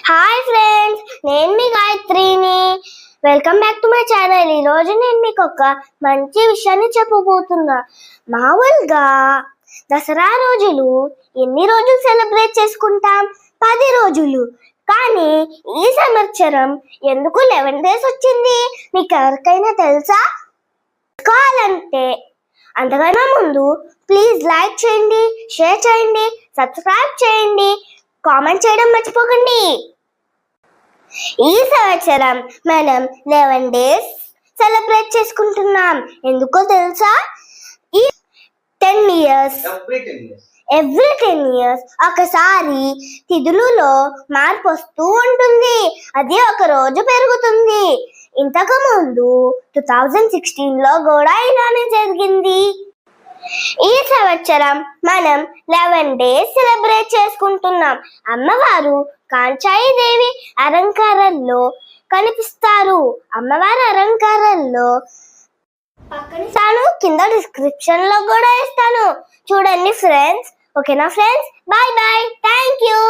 Hi friends, నేను మీ గాయత్రిని. Welcome back to my channel. ఈరోజు నేను మీకు ఒక మంచి విషయాన్ని చెప్పబోతున్నా. మామూలుగా దసరా రోజులు ఎన్ని రోజులు సెలబ్రేట్ చేసుకుంటాం? 10 రోజులు. కానీ ఈ సంవత్సరం ఎందుకు 11 days వచ్చింది? మీకు ఎవరికైనా తెలుసా? కావాలంటే అంతకన్నా ముందు ప్లీజ్ లైక్ చేయండి, షేర్ చేయండి, సబ్స్క్రైబ్ చేయండి, కామెంట్ చేయడం మర్చిపోకండి. ఈ సంవత్సరం మనం 11 days సెలబ్రేట్ చేసుకుంటున్నాం. ఎందుకో తెలుసా? ఈ 10 years ఎవ్రీ 10 years ఒకసారి తిథులలో మార్పు వస్తూ ఉంటుంది. అది ఒక రోజు పెరుగుతుంది. ఇంతకు ముందు 2016లో కూడా ఇలానే జరిగింది. ఈ సంవత్సరం మనం 11 days సెలబ్రేట్ చేసుకుంటున్నాం. అమ్మవారు కాంచాయిదేవి అలంకారంలో కనిపిస్తారు. అమ్మవారి అలంకారంలో పక్కన కింద డిస్క్రిప్షన్ లో కూడా ఇస్తాను, చూడండి ఫ్రెండ్స్. ఓకేనా friends? Bye bye, thank you.